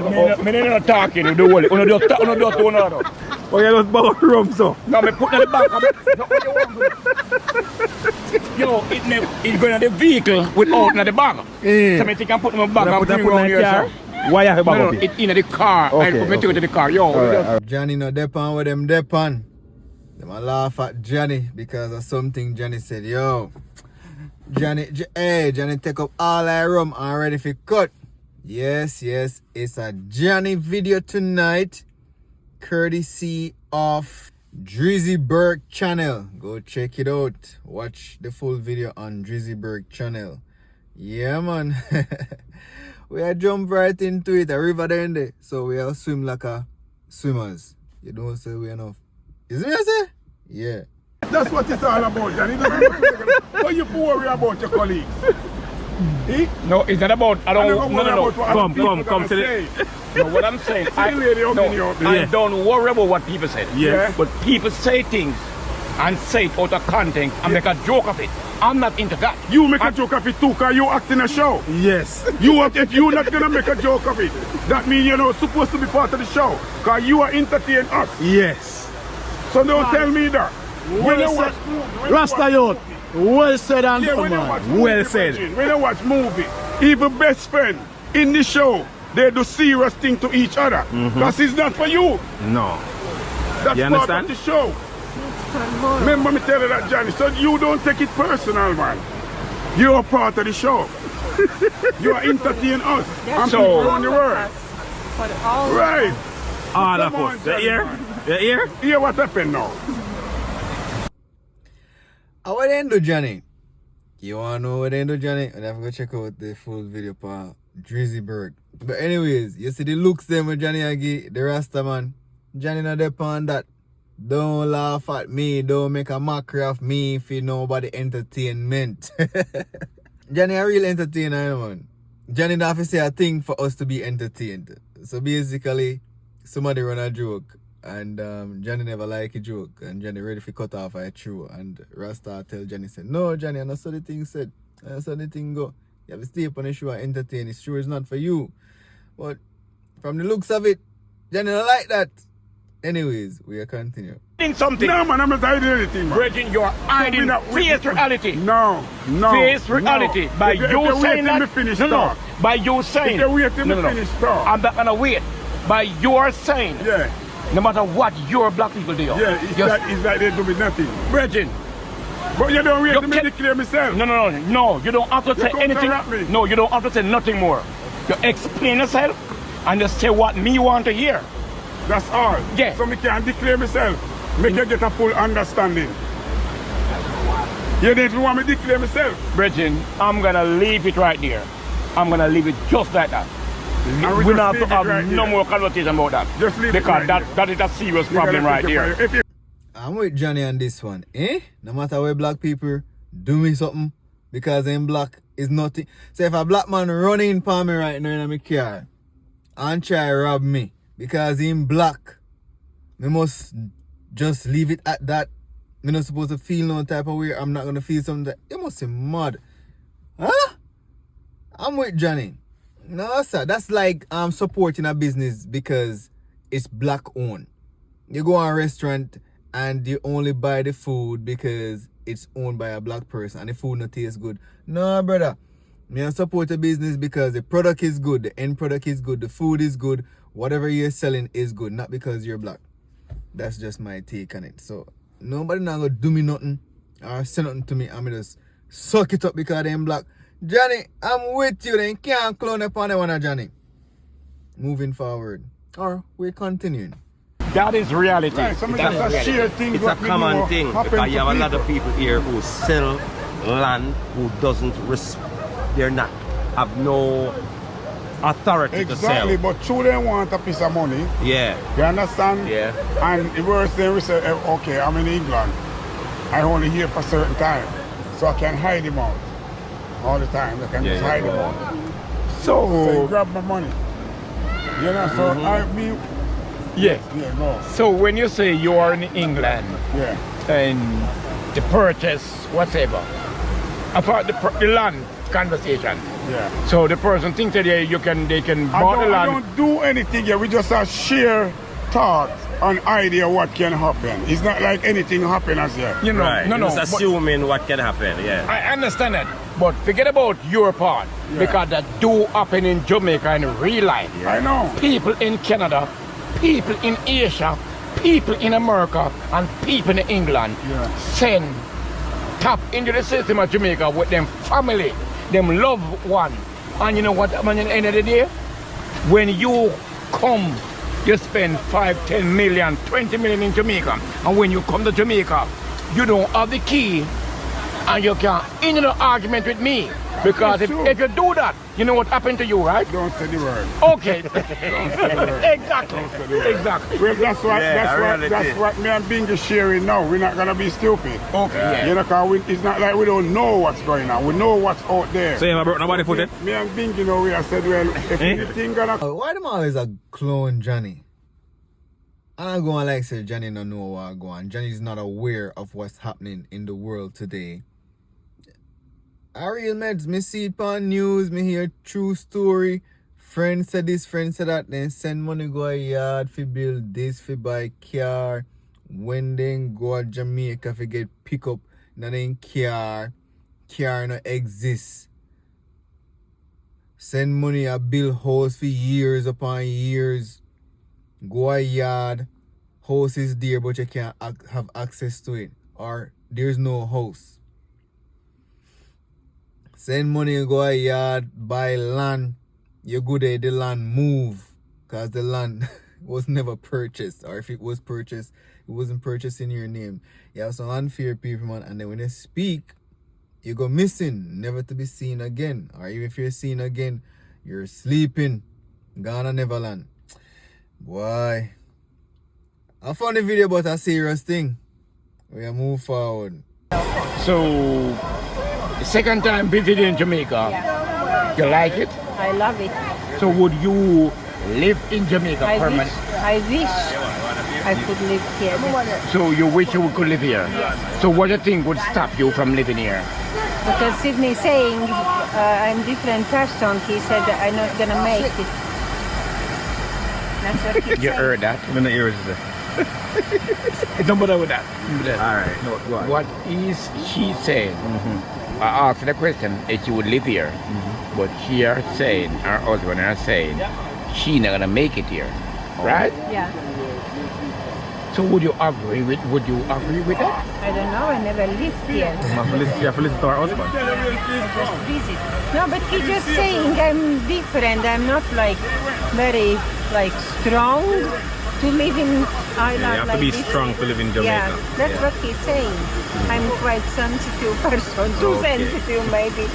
Me not talking, you do it. You just talk, you just do another. Oh, you just borrow rum, so. No, me put in the back of it. Yo, it's going to the vehicle without in the bag. So me think I put in my bag and bring around here, sir. Why you have a bag No, of it? it's in the car. Okay, I put me to the car. Yo, Alright. Johnny no depan with them depan. Them a laugh at Johnny because of something Johnny said. Yo, Johnny, Johnny take up all our rum and ready for cut. Yes, it's a Johnny video tonight, courtesy of Drizzy Burke channel. Go check it out. Watch the full video on Drizzy Burke channel. Yeah, man. We are jump right into it. A river down there, so we are swim like a swimmers. You don't say we enough. Is it what I say? Yeah. That's what it's all about, Johnny. What you worry about your colleagues? No, it's not about. I don't. No. Come to the. No, what I'm saying, I don't worry about what people say. Yeah. But people say things and say it out of content and make a joke of it. I'm not into that. You make a joke of it too, because you act in a show. Yes. If you're not going to make a joke of it, that means you're not supposed to be part of the show. Because you are entertaining us. Yes. So don't tell me that. Rasta youth. Well said, and well said. When you watch movie, even best friend in the show, they do serious thing to each other. Because it's not for you. No. That's you part understand? of the show. Remember me tell you that, Johnny. So you don't take it personal, man. You are part of the show. You are entertaining us and people around the world. Right. All of us. You hear? Hear what happened now? What they do, Johnny? You wanna know what they do, Johnny? And have to go check out the full video for Drizzy Burke. But anyways, you see the looks them with Johnny Aggie, the Rasta man. Johnny not depend that. Don't laugh at me, don't make a mockery of me for nobody entertainment. Johnny a real entertainer, man. Johnny don't have to say a thing for us to be entertained. So basically, somebody run a joke and Johnny never like a joke and Johnny ready to cut off a true and Rasta tell Johnny said, no Johnny, I know so the thing said. I saw the thing go. You have to stay up on the show and entertain. It's sure it's not for you. But from the looks of it, Johnny don't like that. Anyways, we'll continue. Something. No, man, I'm not hiding anything, man. Bridging, you're hiding face reality. No. Face reality. No. By If you saying that. finish No. talk. By you saying. If you wait till me finish talk. I'm not gonna wait. By your saying. Yeah. No matter what your black people do. Yeah, it's like they do with nothing. Bridging. But you don't wait till me declare myself. No. You don't have to say anything. No, you don't have to say nothing more. You explain yourself and you say what me want to hear. That's all. Yeah. So me can declare myself. Make you get a full understanding. You didn't want me to declare myself. Bridging, I'm gonna leave it right there. I'm gonna leave it just like that. We We don't have to have right no here. more conversation about that. Just leave because it right that is a serious problem right there. If you I'm with Johnny on this one. No matter where black people do me something, because I'm black is nothing. So if a black man running for me right now in my car and try to rob me because I'm black, me must just leave it at that. Me not supposed to feel no type of way. I'm not gonna feel something that you must be mad. Huh? I'm with Johnny. No, sir. That's like supporting a business because it's black owned. You go to a restaurant and you only buy the food because it's owned by a black person and the food not taste good. No, brother. Me support a business because the product is good, the end product is good, the food is good, whatever you're selling is good, not because you're black. That's just my take on it. So nobody not gonna do me nothing or say nothing to me. I'm gonna just suck it up because I'm black. Johnny, I'm with you. Then can't clone upon that one, Johnny. Moving forward. Or we're continuing. That is reality. right, that's a sheer thing. It's a common thing because you have a lot of people here who sell land who doesn't they're not have no authority to sell. Exactly, but children want a piece of money. Yeah. You understand? Yeah. And the worst thing we say, okay, I'm in England. I only here for a certain time. So I can hide him out. All the time. I can just hide him out. So grab my money. You know, so I mean. Yeah. Yeah, no. So when you say you are in England Yeah. and the purchase, whatever, apart the land, conversation. Yeah. So the person thinks that they can buy the I land. don't do anything here. We just share thoughts and idea what can happen. It's not like anything happen as yet. You know, Right. no, Just but assuming what can happen. Yeah. I understand that. But forget about your part. Yeah. Because that do happen in Jamaica in real life. I know. People in Canada, people in Asia, people in America, and people in England send tap into the system of Jamaica with them family, them loved one. And you know what happens at the end of the day? When you come, you spend 5, 10 million, 20 million in Jamaica. And when you come to Jamaica, you don't have the key and you can't end an argument with me. Because if you do that, you know what happened to you, right? Don't say the word. Okay. Exactly. Exactly. Well, that's reality. what me and Bing is sharing now. We're not gonna be stupid. Okay. Yeah. You know, cause it's not like we don't know what's going on. We know what's out there. So you have broke nobody foot, eh? Me and Bing, you know, we have said, well, if anything gonna Why them always a clone Johnny? I'm going like say Johnny don't know what going on. Johnny's not aware of what's happening in the world today. I real meds, me see it on news, me hear true story. Friend said this, friend said that, then send money go a yard for build this, for buy car. When then go to Jamaica for get pick up, now then car no exist. Send money a build house for years upon years. Go a yard, house is there but you can't have access to it. Or there's no house. Send money, go a yard, buy land. You go there, the land move. Because the land was never purchased. Or if it was purchased, it wasn't purchased in your name. You have some unfair people, man. And then when they speak, you go missing. Never to be seen again. Or even if you're seen again, you're sleeping. Gone to Neverland. Boy. I found a video about a serious thing. We move forward. So, second time visiting Jamaica, you like it? I love it. So would you live in Jamaica permanently? I wish I could live here. So you wish you could live here? So what do you think would stop you from living here? Because Sydney saying I'm different person, he said I'm not gonna make it. That's what he You said. heard that? I'm in the ears of Don't bother with that. Alright, no, go on. What is she saying? I asked her the question if she would live here, but she are saying, her husband are saying, she not gonna make it here, right? Yeah. So would you agree with that? I don't know, I never lived here. You have to listen to our husband. Just visit. No, but he just saying I'm different. I'm not like very like strong to live in Ireland. You have like to be this. strong to live in Jamaica. Yeah, that's what he's saying. I'm quite sensitive person, too sensitive maybe.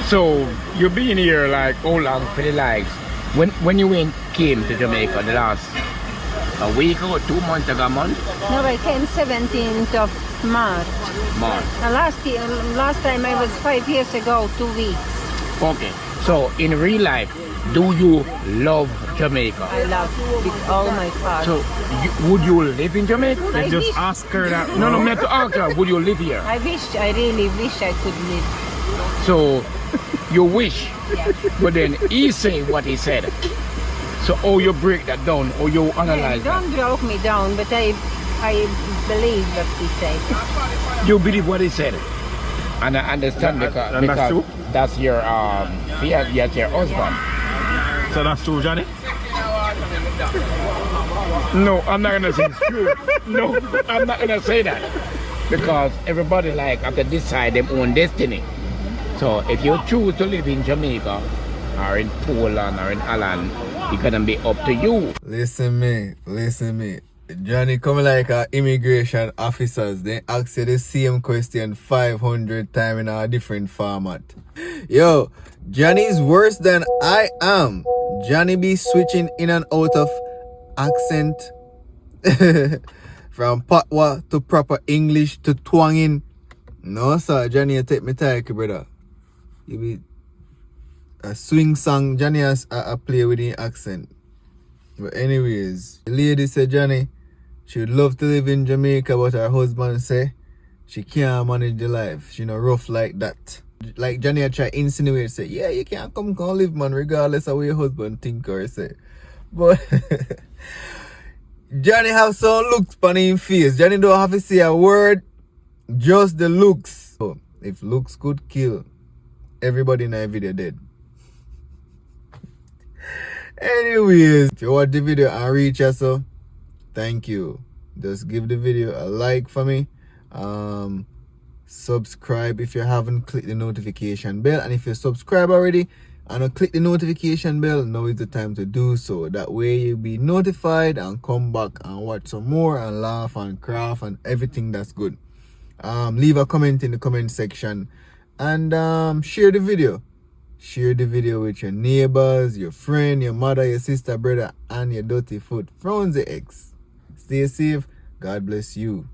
So you been here like how long for the likes? When you came to Jamaica the last a week ago, 2 months ago, a month? No, I came 17th of March. March. Last time I was 5 years ago, 2 weeks. Okay. So in real life, do you love Jamaica? I love it with all my heart. So would you live in Jamaica? I Just wish- ask her that. No, me to ask her, would you live here? I really wish I could live. So you wish, but then he say what he said. So how you break that down, or you analyze that? Don't drop me down, but I believe what he said. You believe what he said, and I understand because and that's true? that's your that's your husband. So that's true, Johnny? No, I'm not gonna say it's true. No, I'm not gonna say that because everybody like have to decide their own destiny. So if you choose to live in Jamaica or in Poland or in Ireland, it's gonna be up to you. Listen me. Johnny come like a immigration officers. They ask you the same question 500 times in a different format. Yo, Johnny's worse than I am. Johnny be switching in and out of accent from Patwa to proper English to twanging. No sir, Johnny, you take me time, brother. You be a swing song. Johnny has a play with the accent. But anyways, the lady said Johnny, she would love to live in Jamaica, but her husband say she can't manage the life. She not rough like that. Like Johnny I try insinuate say, yeah, you can't come live, man, regardless of what your husband think or say. But Johnny have some looks on his face. Johnny don't have to say a word, just the looks. So if looks could kill, everybody in that video dead. Anyways, if you watch the video and reach us, so thank you. Just give the video a like for me. Subscribe if you haven't, click the notification bell, and if you subscribe already and click the notification bell, now is the time to do so. That way you'll be notified and come back and watch some more and laugh and craft and everything that's good. Leave a comment in the comment section and share the video. Share the video with your neighbors, your friend, your mother, your sister, brother, and your dirty foot. Frownsy X. Stay safe. God bless you.